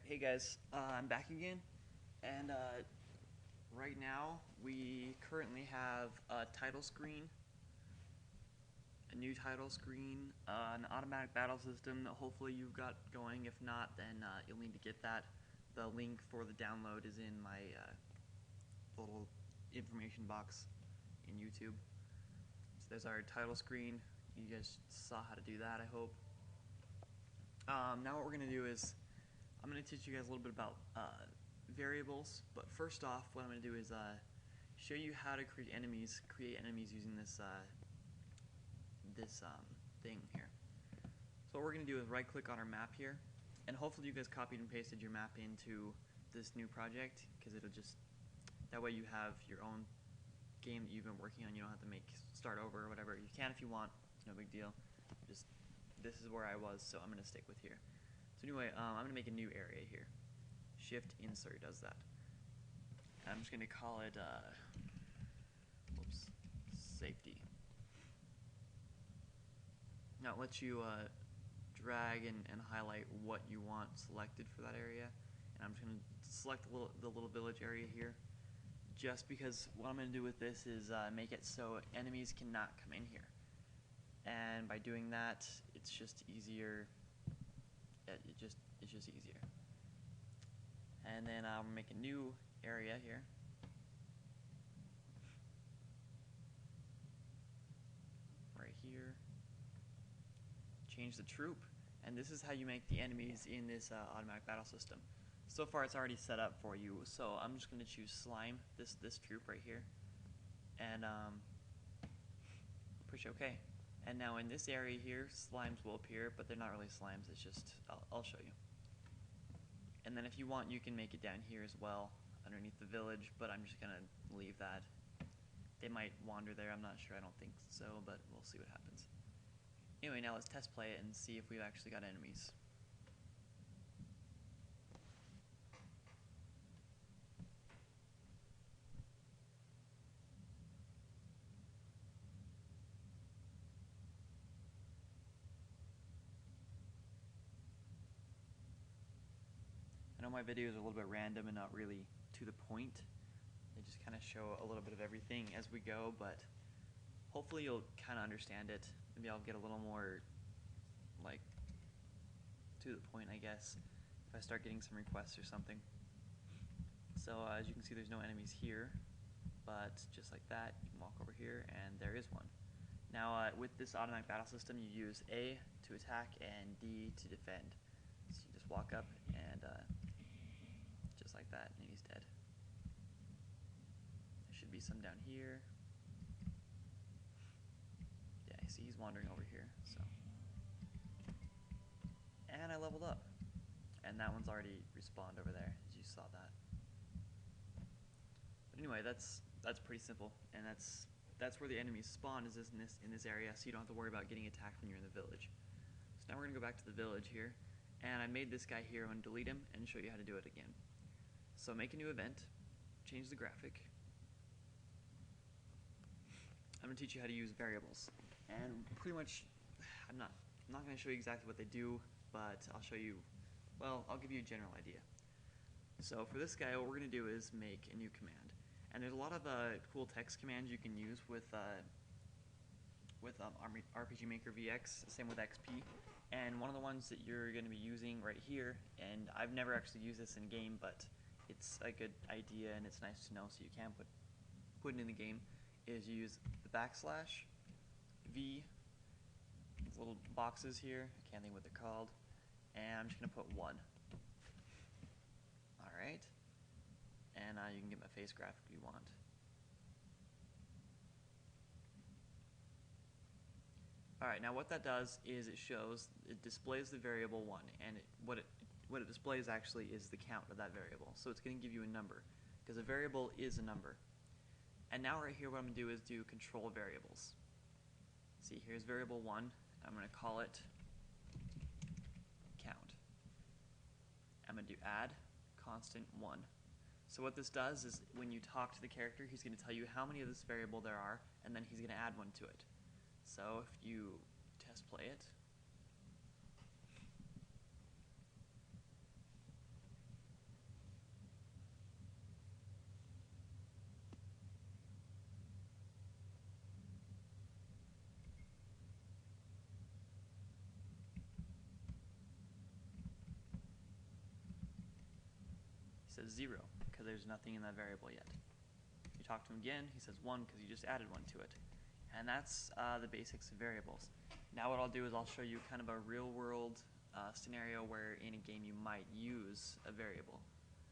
Hey guys, I'm back again, and right now we currently have a title screen, a new title screen, an automatic battle system that hopefully you've got going. If not, then you'll need to get that. The link for the download is in my little information box in YouTube. So there's our title screen. You guys saw how to do that, I hope. Now what we're going to do is I'm going to teach you guys a little bit about variables, but first off, what I'm going to do is show you how to create enemies using this thing here. So what we're going to do is right click on our map here, and hopefully you guys copied and pasted your map into this new project, because it'll just, that way you have your own game that you've been working on. You don't have to start over or whatever. You can if you want, it's no big deal. Just, this is where I was, so I'm going to stick with here. So anyway, I'm going to make a new area here. Shift insert does that. And I'm just going to call it safety. Now it lets you drag and highlight what you want selected for that area. And I'm just going to select the little village area here, just because what I'm going to do with this is make it so enemies cannot come in here. And by doing that, it's just easier. It's just easier. And then I'll make a new area here. Right here. Change the troop. And this is how you make the enemies in this automatic battle system. So far it's already set up for you. So I'm just going to choose slime, this troop right here. And push OK. And now in this area here, slimes will appear, but they're not really slimes. It's just, I'll show you. And then if you want, you can make it down here as well, underneath the village, but I'm just going to leave that. They might wander there, I'm not sure, I don't think so, but we'll see what happens. Anyway, now let's test play it and see if we've actually got enemies. I know my videos are a little bit random and not really to the point. They just kind of show a little bit of everything as we go, but hopefully you'll kind of understand it. Maybe I'll get a little more, like, to the point, I guess, if I start getting some requests or something. So as you can see, there's no enemies here, but just like that, you can walk over here, and there is one. Now, with this automatic battle system, you use A to attack and D to defend. So you just walk up and just like that, and he's dead. There should be some down here. Yeah, I see he's wandering over here. So, and I leveled up, and that one's already respawned over there, as you saw that. But anyway, that's pretty simple, and that's where the enemies spawn, is in this area, so you don't have to worry about getting attacked when you're in the village. So now we're gonna go back to the village here, and I made this guy here. I'm gonna delete him and show you how to do it again. So make a new event, change the graphic. I'm gonna teach you how to use variables, and pretty much, I'm not gonna show you exactly what they do, but I'll show you. Well, I'll give you a general idea. So for this guy, what we're gonna do is make a new command. And there's a lot of cool text commands you can use with RPG Maker VX, same with XP. And one of the ones that you're going to be using right here, and I've never actually used this in game, but it's a good idea and it's nice to know, so you can put it in the game, is you use the backslash, V, these little boxes here, I can't think what they're called, and I'm just going to put 1. Alright. And you can get my face graphic if you want. Alright, now what that does is it displays the variable 1, and what it displays actually is the count of that variable. So it's going to give you a number, because a variable is a number. And now right here what I'm going to do is do control variables. See, here's variable 1, I'm going to call it count. I'm going to do add constant 1. So what this does is when you talk to the character, he's going to tell you how many of this variable there are, and then he's going to add 1 to it. So if you test play it, says 0 because there's nothing in that variable yet. You talk to him again, he says 1 because you just added 1 to it. And that's the basics of variables. Now what I'll do is I'll show you kind of a real world scenario where in a game you might use a variable.